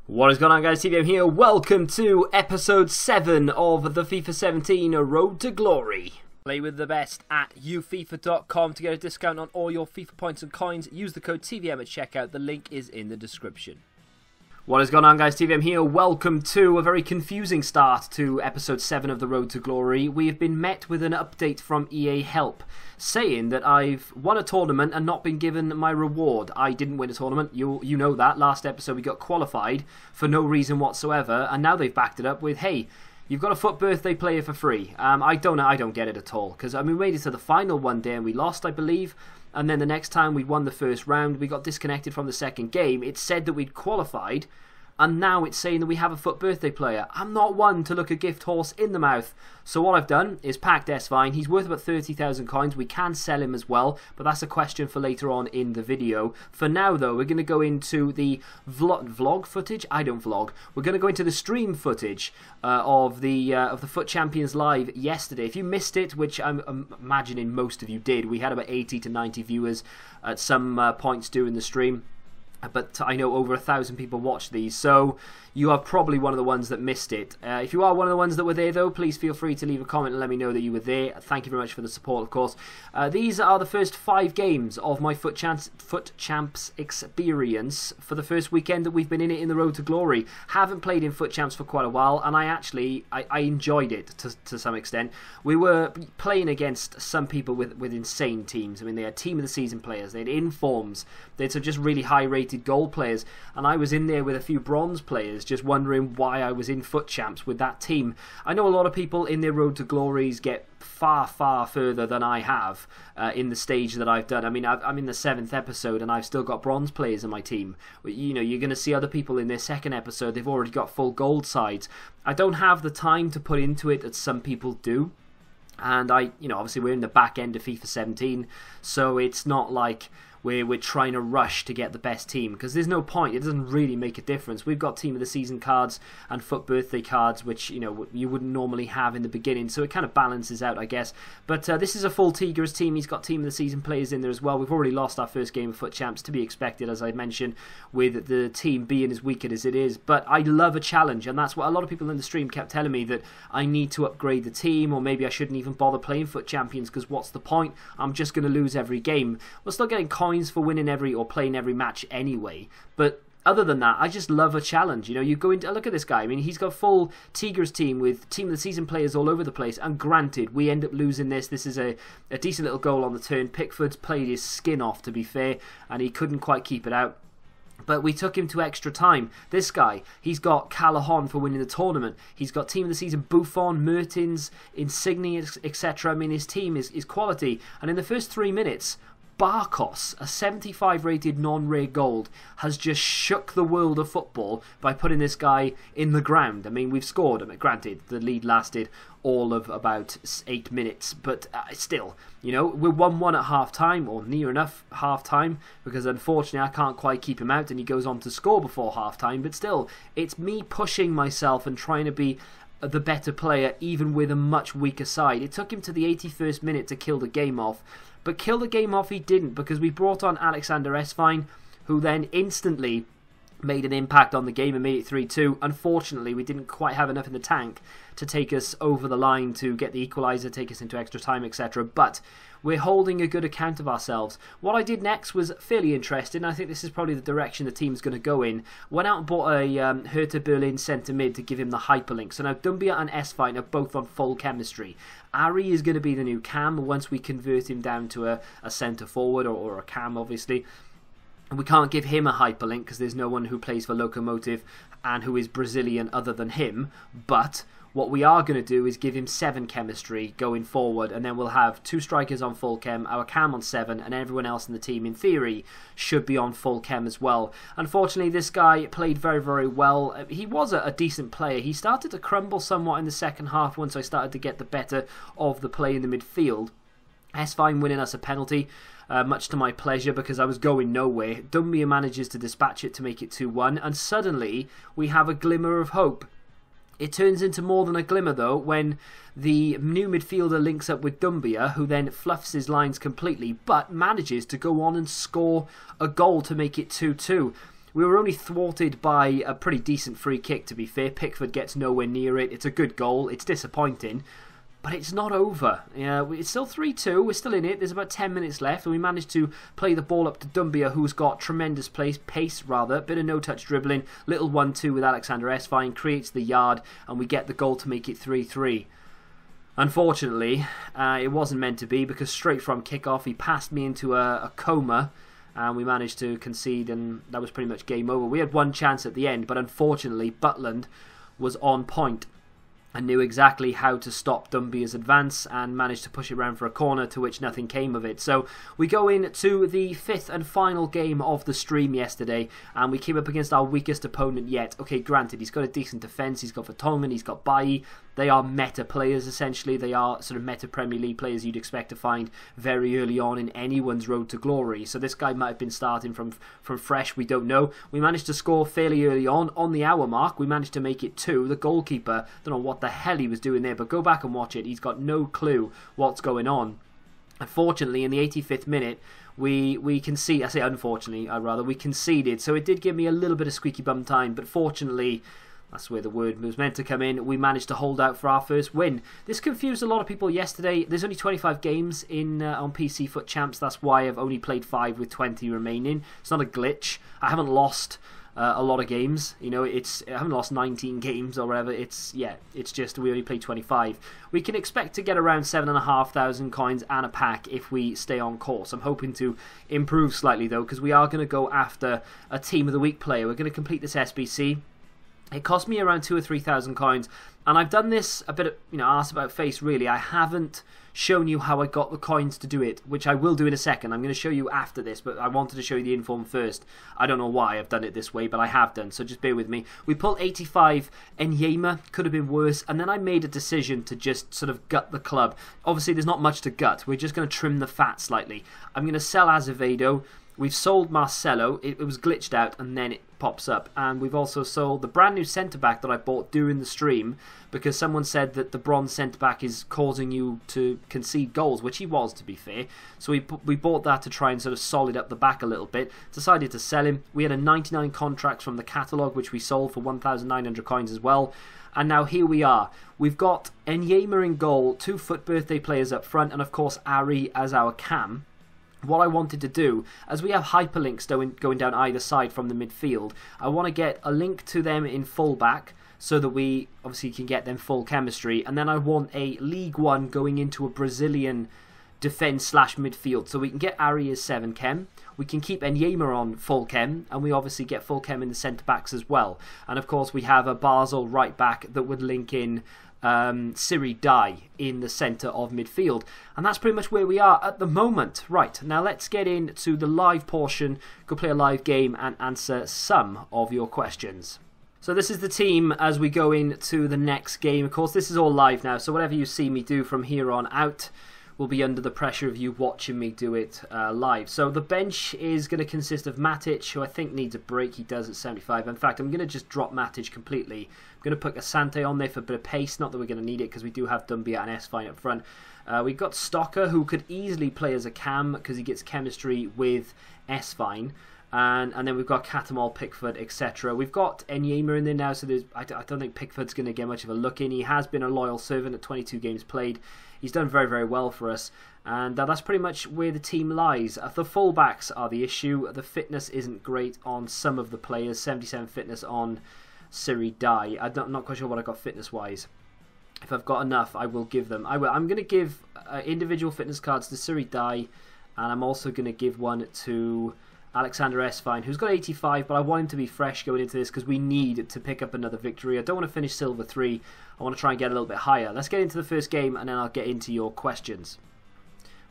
What is going on, guys? TVM here. Welcome to episode 7 of the FIFA 17 Road to Glory. Play with the best at ufifa.com to get a discount on all your FIFA points and coins. Use the code TVM at checkout. The link is in the description. What is going on, guys? TVM here. Welcome to a very confusing start to episode 7 of the Road to Glory. We have been met with an update from EA Help saying that I've won a tournament and not been given my reward. I didn't win a tournament. You know that. Last episode we got qualified for no reason whatsoever, and now they've backed it up with, hey, you've got a FUT birthday player for free. I don't get it at all, because we made it to the final one day and we lost, I believe. And then the next time we won the first round, we got disconnected from the second game. It said that we'd qualified, and now it's saying that we have a FUT birthday player. I'm not one to look a gift horse in the mouth. So what I've done is packed S-Vine. He's worth about 30,000 coins. We can sell him as well, but that's a question for later on in the video. For now, though, we're going to go into the vlog footage. I don't vlog. We're going to go into the stream footage of the FUT Champions Live yesterday. If you missed it, which I'm imagining most of you did, we had about 80 to 90 viewers at some points during the stream. But I know over 1,000 people watched these, so you are probably one of the ones that missed it. If you are one of the ones that were there, though, please feel free to leave a comment and let me know that you were there. Thank you very much for the support, of course. These are the first 5 games of my FUT Champs experience for the first weekend that we've been in it in the Road to Glory. Haven't played in FUT Champs for quite a while, and I enjoyed it to some extent. We were playing against some people with insane teams. I mean, they had Team of the Season players, they had Informs, they had some just really high-rated gold players, and I was in there with a few bronze players, just wondering why I was in FUT Champs with that team. I know a lot of people in their Road to Glories get far further than I have in the stage that I've done. I mean, I'm in the 7th episode and I've still got bronze players in my team. You know, you're going to see other people in their 2nd episode, they've already got full gold sides. I don't have the time to put into it that some people do. And obviously we're in the back end of FIFA 17, so it's not like we're trying to rush to get the best team, because there's no point. It doesn't really make a difference. We've got Team of the Season cards and FUT birthday cards, which you wouldn't normally have in the beginning, so it kind of balances out, I guess. But this is a full Tigers team. He's got Team of the Season players in there as well. We've already lost our first game of FUT Champs, to be expected, as I mentioned, with the team being as weak as it is. But I love a challenge, and that's what a lot of people in the stream kept telling me, that I need to upgrade the team, or maybe I shouldn't even bother playing FUT Champions, because what's the point? I'm just going to lose every game. We're still getting coins for winning every or playing every match anyway, but other than that, I just love a challenge. You go into, look at this guy. I mean, he's got full Tigers team with Team of the Season players all over the place, and granted, we end up losing this. This is a decent little goal on the turn. Pickford's played his skin off, to be fair, and he couldn't quite keep it out. But we took him to extra time. This guy, he's got Callahan for winning the tournament. He's got Team of the Season Buffon, Mertens, Insigne, etc. I mean, his team is quality. And in the first 3 minutes, Barkos, a 75 rated non-rare gold, has just shook the world of football by putting this guy in the ground. I mean, we've scored. I mean, granted, the lead lasted all of about 8 minutes, but still, we're 1-1 at half-time, or near enough half-time, because unfortunately I can't quite keep him out and he goes on to score before half-time, but still, it's me pushing myself and trying to be the better player, even with a much weaker side. It took him to the 81st minute to kill the game off, but kill the game off he didn't, because we brought on Alexander S-Vine, who then instantly made an impact on the game and made it 3-2. Unfortunately, we didn't quite have enough in the tank to take us over the line to get the equaliser, take us into extra time, etc. But we're holding a good account of ourselves. What I did next was fairly interesting. I think this is probably the direction the team's going to go in. Went out and bought a Hertha Berlin centre mid to give him the hyperlink. So now Dumbia and S-Vine are both on full chemistry. Ari is going to be the new cam once we convert him down to a centre forward, or a cam, obviously. We can't give him a hyperlink because there's no one who plays for Lokomotiv and who is Brazilian other than him. But what we are going to do is give him 7 chemistry going forward, and then we'll have 2 strikers on full chem, our cam on 7, and everyone else in the team, in theory, should be on full chem as well. Unfortunately, this guy played very well. He was a decent player. He started to crumble somewhat in the second half once I started to get the better of the play in the midfield. S-Vine winning us a penalty, much to my pleasure, because I was going nowhere. Dumbia manages to dispatch it to make it 2-1, and suddenly we have a glimmer of hope. It turns into more than a glimmer, though, when the new midfielder links up with Dumbia, who then fluffs his lines completely, but manages to go on and score a goal to make it 2-2. We were only thwarted by a pretty decent free kick, to be fair. Pickford gets nowhere near it. It's a good goal. It's disappointing. But it's not over. It's still 3-2. We're still in it. There's about 10 minutes left. And we managed to play the ball up to Dumbia, who's got tremendous pace. Bit of no-touch dribbling. Little 1-2 with Alexander Esfine. Creates the yard. And we get the goal to make it 3-3. Unfortunately, it wasn't meant to be, because straight from kickoff, he passed me into a coma. And we managed to concede. And that was pretty much game over. We had one chance at the end. But unfortunately, Butland was on point and knew exactly how to stop Dumbia's advance and managed to push it round for a corner, to which nothing came of it. So we go into the 5th and final game of the stream yesterday, and we came up against our weakest opponent yet. Okay, granted, he's got a decent defence, he's got Vertonghen, he's got Bailly. They are meta players, essentially. They are sort of meta Premier League players you'd expect to find very early on in anyone's road to glory. So this guy might have been starting from fresh, we don't know. We managed to score fairly early on the hour mark. We managed to make it 2. The goalkeeper, don't know what the hell he was doing there, but go back and watch it. He's got no clue what's going on. Unfortunately, in the 85th minute, we conceded. I say unfortunately, we conceded. So it did give me a little bit of squeaky bum time, but fortunately, that's where the word was meant to come in. We managed to hold out for our first win. This confused a lot of people yesterday. There's only 25 games in on PC Foot Champs. That's why I've only played 5 with 20 remaining. It's not a glitch. I haven't lost a lot of games. I haven't lost 19 games or whatever. It's just we only played 25. We can expect to get around 7,500 coins and a pack if we stay on course. I'm hoping to improve slightly though, because we are going to go after a Team of the Week player. We're going to complete this SBC. It cost me around 2,000 or 3,000 coins, and I've done this a bit of, arse about face really. I haven't shown you how I got the coins to do it, which I will do in a second. I'm going to show you after this, but I wanted to show you the inform first. I don't know why I've done it this way, but I have done, so just bear with me. We pulled 85 Enyema, could have been worse, and then I made a decision to just sort of gut the club. Obviously, there's not much to gut. We're just going to trim the fat slightly. I'm going to sell Azevedo. We've sold Marcelo. It was glitched out and then it pops up. And we've also sold the brand new centre-back that I bought during the stream, because someone said that the bronze centre-back is causing you to concede goals, which he was, to be fair. So we bought that to try and sort of solid up the back a little bit. Decided to sell him. We had a 99 contracts from the catalogue, which we sold for 1,900 coins as well. And now here we are. We've got Enyema in goal, 2 FUT birthday players up front, and of course Ari as our cam. What I wanted to do, as we have hyperlinks going down either side from the midfield, I want to get a link to them in fullback so that we obviously can get them full chemistry, and then I want a League One going into a Brazilian defence / midfield, so we can get Ari as 7 chem, we can keep Enyema on full chem, and we obviously get full chem in the centre backs as well. And of course we have a Basel right back that would link in Siri Dai in the centre of midfield, and that's pretty much where we are at the moment. Right, now let's get into the live portion, go play a live game and answer some of your questions. So this is the team as we go into the next game. Of course, this is all live now, so whatever you see me do from here on out will be under the pressure of you watching me do it live. So the bench is going to consist of Matic, who I think needs a break. He does at 75. In fact, I'm going to just drop Matic completely. I'm going to put Asante on there for a bit of pace. Not that we're going to need it, because we do have Dumbia and Esfine up front. We've got Stocker, who could easily play as a cam, because he gets chemistry with Esfine. And then we've got Catamol, Pickford, etc. We've got Enyema in there now, so I don't think Pickford's going to get much of a look in. He has been a loyal servant at 22 games played. He's done very, very well for us. And that's pretty much where the team lies. The fullbacks are the issue. The fitness isn't great on some of the players. 77 fitness on Siri Dai. I'm not quite sure what I got fitness-wise. If I've got enough, I will give them. I'm going to give individual fitness cards to Siri Dai, and I'm also going to give one to Alexander Esfine, who's got 85, but I want him to be fresh going into this because we need to pick up another victory. I don't want to finish Silver 3. I want to try and get a little bit higher. Let's get into the first game, and then I'll get into your questions.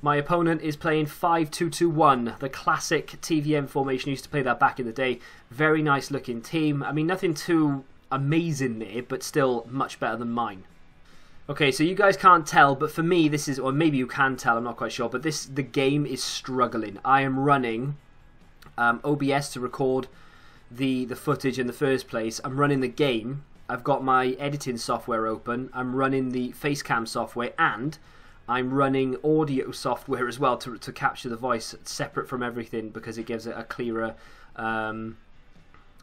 My opponent is playing 5-2-2-1, the classic TVM formation. I used to play that back in the day. Very nice looking team. I mean, nothing too amazing there, but still much better than mine. Okay, so you guys can't tell, but for me this is, or maybe you can tell, I'm not quite sure, but the game is struggling. I am running OBS to record the footage in the first place. I'm running the game. I've got my editing software open. I'm running the Facecam software, and I'm running audio software as well to capture the voice separate from everything, because it gives it a clearer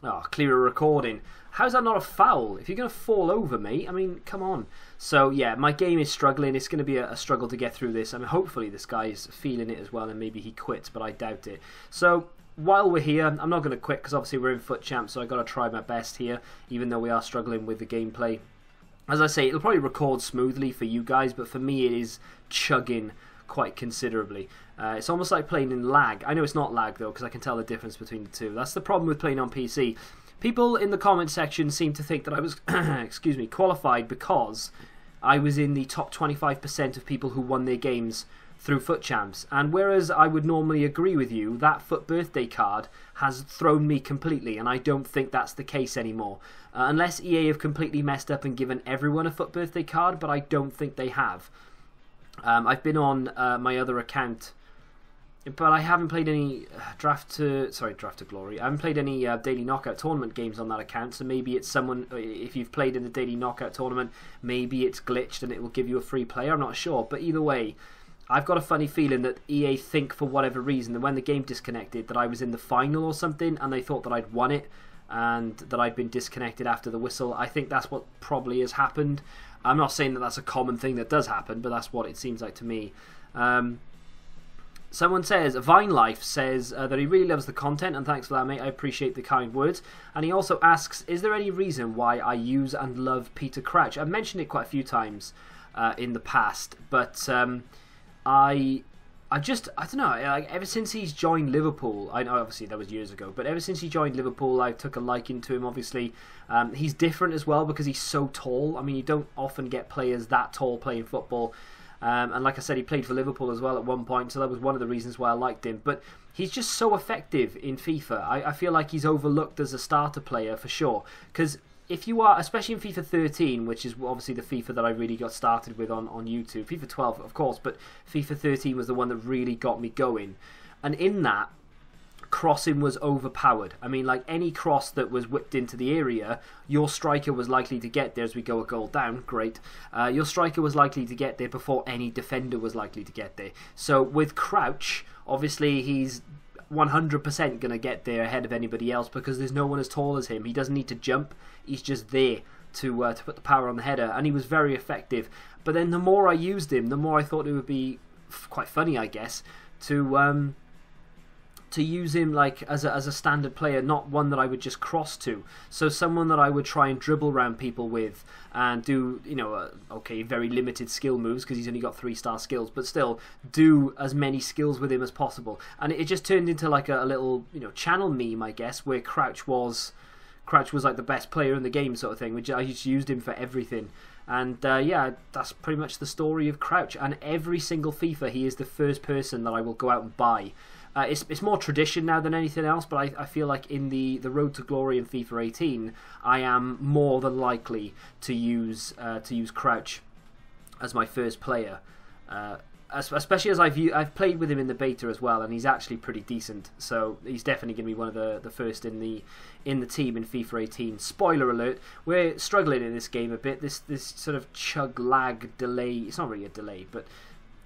Oh, clear a recording. How's that not a foul? If you're going to fall over, mate, I mean, come on. So, yeah, my game is struggling. It's going to be a struggle to get through this. I mean, hopefully this guy's feeling it as well, and maybe he quits, but I doubt it. So, while we're here, I'm not going to quit, because obviously we're in FUT Champ, so I've got to try my best here, even though we are struggling with the gameplay. As I say, it'll probably record smoothly for you guys, but for me it is chugging quite considerably. It's almost like playing in lag. I know it's not lag though, because I can tell the difference between the two. That's the problem with playing on PC. People in the comment section seem to think that I was excuse me, qualified because I was in the top 25% of people who won their games through FUT Champs, and whereas I would normally agree with you, that FUT birthday card has thrown me completely, and I don't think that's the case anymore. Unless EA have completely messed up and given everyone a FUT birthday card, but I don't think they have. I've been on my other account, but I haven't played any Draft to Glory. I haven't played any Daily Knockout Tournament games on that account, so maybe it's someone, if you've played in the Daily Knockout Tournament, maybe it's glitched and it will give you a free player, I'm not sure. But either way, I've got a funny feeling that EA think for whatever reason that when the game disconnected that I was in the final or something, and they thought that I'd won it and that I'd been disconnected after the whistle. I think that's what probably has happened. I'm not saying that that's a common thing that does happen, but that's what it seems like to me. Someone says, Vine Life says that he really loves the content, and thanks for that, mate. I appreciate the kind words. And he also asks, is there any reason why I use and love Peter Crouch? I've mentioned it quite a few times in the past, but I don't know, like, ever since he's joined Liverpool, I know obviously that was years ago, but ever since he joined Liverpool, I took a liking to him, obviously. He's different as well because he's so tall. I mean, you don't often get players that tall playing football. And like I said, he played for Liverpool as well at one point, so that was one of the reasons why I liked him. But he's just so effective in FIFA. I feel like he's overlooked as a starter player for sure. Because if you are, especially in FIFA 13, which is obviously the FIFA that I really got started with on YouTube, FIFA 12 of course, but FIFA 13 was the one that really got me going. And in that, crossing was overpowered. I mean, like any cross that was whipped into the area, your striker was likely to get there as we go a goal down. Great. Your striker was likely to get there before any defender was likely to get there. So with Crouch, obviously he's 100% going to get there ahead of anybody else because there's no one as tall as him. He doesn't need to jump. He's just there to put the power on the header, and he was very effective. But then the more I used him, the more I thought it would be quite funny, I guess, to use him like as a standard player, not one that I would just cross to. So someone that I would try and dribble around people with and do, you know, okay, very limited skill moves because he's only got 3-star skills, but still do as many skills with him as possible. And it just turned into like a little, you know, channel meme, I guess, where Crouch was like the best player in the game sort of thing, which I just used him for everything. And yeah, that's pretty much the story of Crouch. And every single FIFA, he is the first person that I will go out and buy. It's more tradition now than anything else, but I feel like in the Road to Glory in FIFA 18, I am more than likely to use Crouch as my first player. Especially as I've played with him in the beta as well, and he's actually pretty decent. So he's definitely going to be one of the first in the team in FIFA 18. Spoiler alert: we're struggling in this game a bit. This sort of chug lag delay. It's not really a delay, but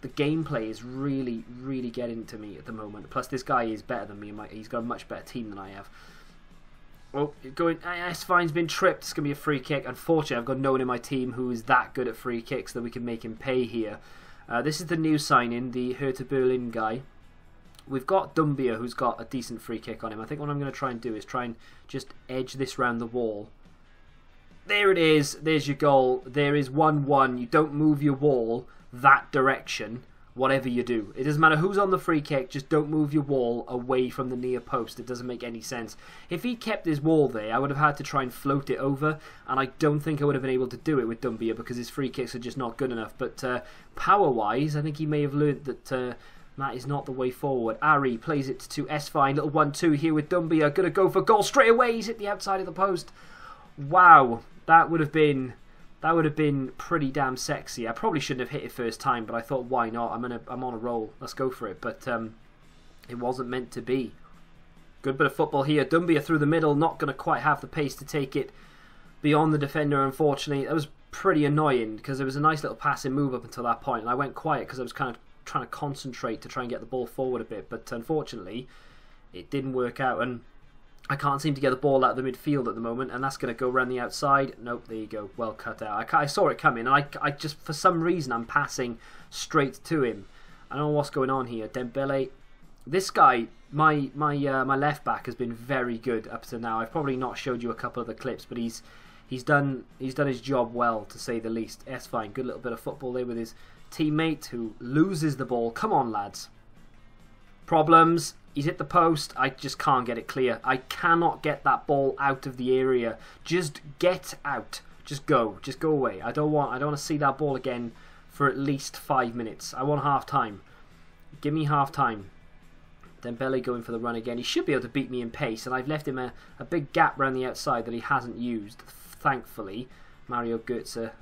the gameplay is really, really getting to me at the moment. Plus, this guy is better than me. He's got a much better team than I have. Oh, S-Fine's been tripped. It's going to be a free kick. Unfortunately, I've got no one in my team who is that good at free kicks that we can make him pay here. This is the new signing, the Hertha Berlin guy. We've got Dumbia, who's got a decent free kick on him. I think what I'm going to try and do is try and just edge this round the wall. There it is. There's your goal. There is 1-1. You don't move your wall that direction, whatever you do. It doesn't matter who's on the free kick, just don't move your wall away from the near post. It doesn't make any sense. If he kept his wall there, I would have had to try and float it over, and I don't think I would have been able to do it with Dumbia because his free kicks are just not good enough. But power-wise, I think he may have learned that that is not the way forward. Ari plays it to S-Fine, little 1-2 here with Dumbia, gonna go for goal straight away. He's hit the outside of the post. Wow, that would have been pretty damn sexy. I probably shouldn't have hit it first time, but I thought, why not? I'm on a roll. Let's go for it. But it wasn't meant to be. Good bit of football here. Dumbia through the middle, not going to quite have the pace to take it beyond the defender, unfortunately. That was pretty annoying because there was a nice little passing move up until that point, and I went quiet because I was kind of trying to concentrate to try and get the ball forward a bit. But unfortunately, it didn't work out. And I can't seem to get the ball out of the midfield at the moment, and that's going to go around the outside. Nope, there you go, well cut out. I saw it coming, and I just, for some reason, I'm passing straight to him. I don't know what's going on here. Dembele, this guy, my left back has been very good up to now. I've probably not showed you a couple of the clips, but he's done his job well, to say the least. That's fine. Good little bit of football there with his teammate who loses the ball. Come on, lads. Problems. He's hit the post. I just can't get it clear. I cannot get that ball out of the area. Just get out. Just go. Just go away. I don't want to see that ball again for at least 5 minutes. I want half time. Give me half time. Dembele going for the run again. He should be able to beat me in pace, and I've left him a big gap around the outside that he hasn't used. Thankfully, Mario Götze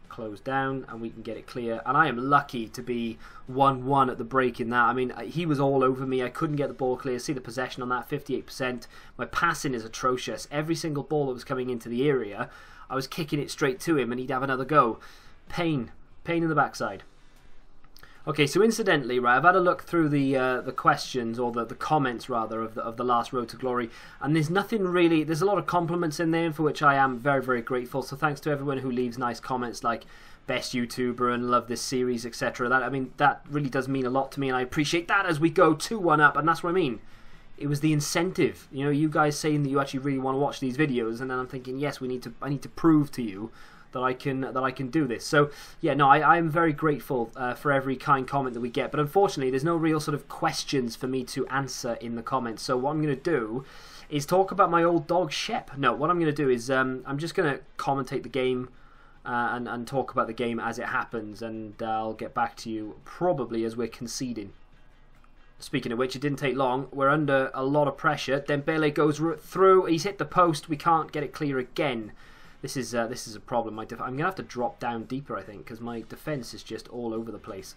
closed down, and we can get it clear. And I am lucky to be 1-1 at the break in that. I mean, he was all over me. I couldn't get the ball clear. See the possession on that, 58%. My passing is atrocious. Every single ball that was coming into the area, I was kicking it straight to him, and he'd have another go. Pain in the backside. Okay, so incidentally, right, I've had a look through the questions, or the comments rather, of the last Road to Glory, and there's nothing really. There's a lot of compliments in there, for which I am very, very grateful. So thanks to everyone who leaves nice comments like best YouTuber and love this series, etc. That, I mean, that really does mean a lot to me, and I appreciate that as we go 2-1 up. And that's what I mean. It was the incentive, you know, you guys saying that you actually really want to watch these videos, and then I'm thinking, yes, I need to prove to you that I can do this. So yeah, no, I'm very grateful for every kind comment that we get, but unfortunately there's no real sort of questions for me to answer in the comments. So what I'm going to do is talk about my old dog Shep. No, what I'm going to do is I'm just going to commentate the game and talk about the game as it happens, and I'll get back to you probably as we're conceding. Speaking of which, it didn't take long. We're under a lot of pressure. Dembele goes through. He's hit the post. We can't get it clear again. This is a problem. I'm going to have to drop down deeper, I think, because my defence is just all over the place.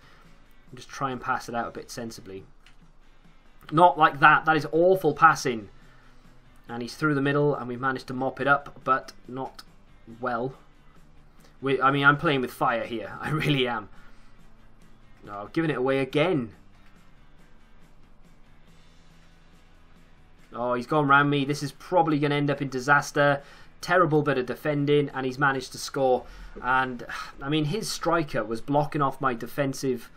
I'll just try and pass it out a bit sensibly. Not like that. That is awful passing. And he's through the middle, and we managed to mop it up, but not well. I mean, I'm playing with fire here. I really am. No, giving it away again. Oh, he's gone round me. This is probably going to end up in disaster. Terrible bit of defending, and he's managed to score. And I mean, his striker was blocking off my defensive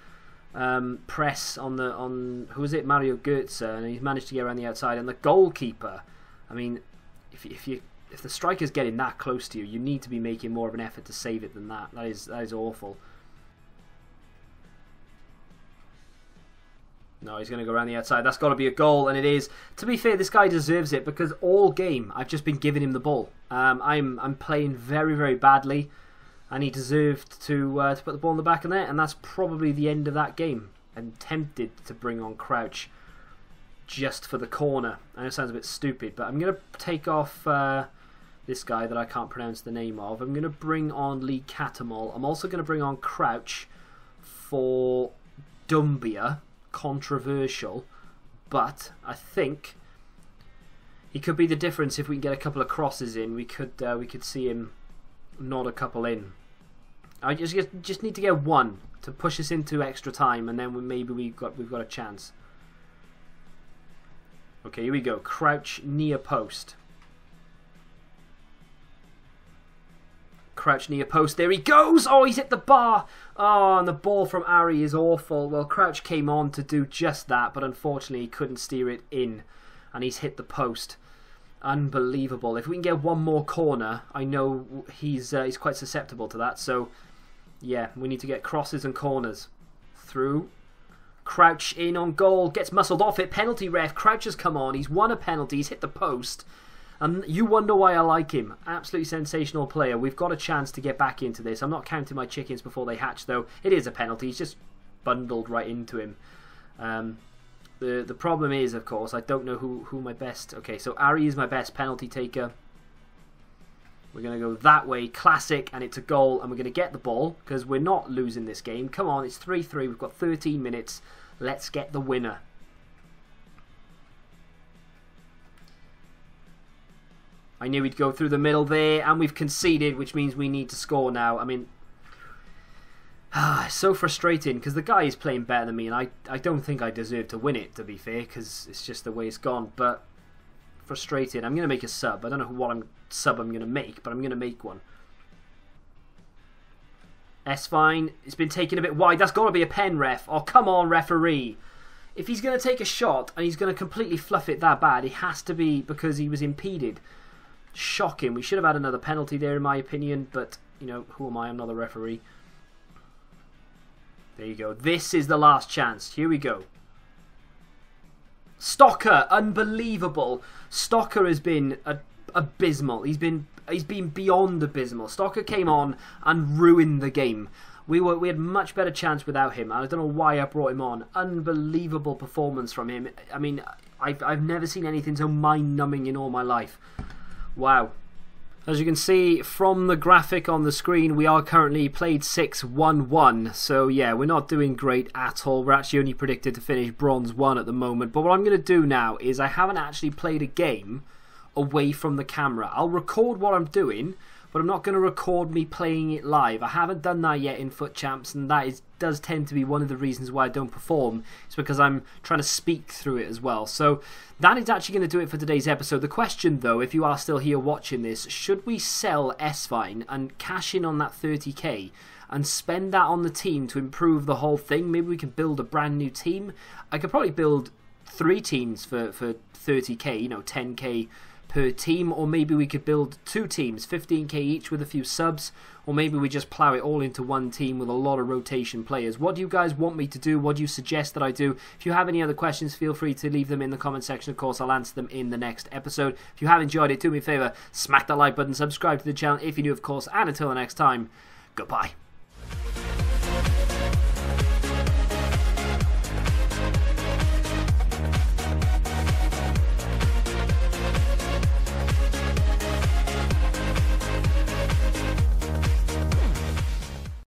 press on who was it, Mario Götze, and he's managed to get around the outside. And the goalkeeper, I mean, if the striker's getting that close to you, you need to be making more of an effort to save it than that. That is awful. No, he's going to go around the outside. That's got to be a goal, and it is. To be fair, this guy deserves it, because all game I've just been giving him the ball. I'm playing very, very badly, and he deserved to put the ball in the back of the net, and that's probably the end of that game. I'm tempted to bring on Crouch just for the corner. I know it sounds a bit stupid, but I'm going to take off this guy that I can't pronounce the name of. I'm going to bring on Lee Catamol. I'm also going to bring on Crouch for Dumbia. Controversial, but I think he could be the difference if we can get a couple of crosses in. We could see him nod a couple in. I just need to get one to push us into extra time, and then maybe we've got a chance. Okay, here we go. Crouch near post. Crouch near post. There he goes. Oh, he's hit the bar. Oh, and the ball from Ari is awful. Well, Crouch came on to do just that, but unfortunately he couldn't steer it in, and he's hit the post. Unbelievable. If we can get one more corner, I know he's quite susceptible to that. So yeah, we need to get crosses and corners. Through. Crouch in on goal. Gets muscled off it. Penalty ref. Crouch has come on. He's won a penalty. He's hit the post. And you wonder why I like him. Absolutely sensational player. We've got a chance to get back into this. I'm not counting my chickens before they hatch, though. It is a penalty. He's just bundled right into him. The problem is, of course, I don't know who my best... Okay, so Ari is my best penalty taker. We're going to go that way. Classic, and it's a goal. And we're going to get the ball, because we're not losing this game. Come on, it's 3-3. We've got 13 minutes. Let's get the winner. I knew he'd go through the middle there, and we've conceded, which means we need to score now. I mean, it's so frustrating, because the guy is playing better than me, and I don't think I deserve to win it, to be fair, because it's just the way it's gone. But frustrating. I'm going to make a sub. I don't know what sub I'm going to make, but I'm going to make one. S-Fine. It's been taken a bit wide. That's got to be a pen, ref. Oh, come on, referee. If he's going to take a shot and he's going to completely fluff it that bad, it has to be because he was impeded. Shocking. We should have had another penalty there, in my opinion, but, you know, who am I? I'm not the referee. There you go. This is the last chance. Here we go. Stocker, unbelievable. Stocker has been abysmal. He's been beyond abysmal. Stocker came on and ruined the game. We had much better chance without him. I don't know why I brought him on. Unbelievable performance from him. I mean, I've never seen anything so mind-numbing in all my life. Wow. As you can see from the graphic on the screen, we are currently played 6-1-1. So yeah, we're not doing great at all. We're actually only predicted to finish bronze 1 at the moment. But what I'm going to do now is I haven't actually played a game away from the camera. I'll record what I'm doing, but I'm not going to record me playing it live. I haven't done that yet in Foot Champs, and that does tend to be one of the reasons why I don't perform. It's because I'm trying to speak through it as well. So that is actually going to do it for today's episode. The question, though, if you are still here watching this, should we sell S-Fine and cash in on that 30k and spend that on the team to improve the whole thing? Maybe we could build a brand new team. I could probably build 3 teams for 30k, you know, 10k per team, or maybe we could build 2 teams, 15k each with a few subs, or maybe we just plow it all into one team with a lot of rotation players. What do you guys want me to do? What do you suggest that I do? If you have any other questions, feel free to leave them in the comment section. Of course, I'll answer them in the next episode. If you have enjoyed it, do me a favour, smack that like button, subscribe to the channel if you're new, of course, and until the next time, goodbye.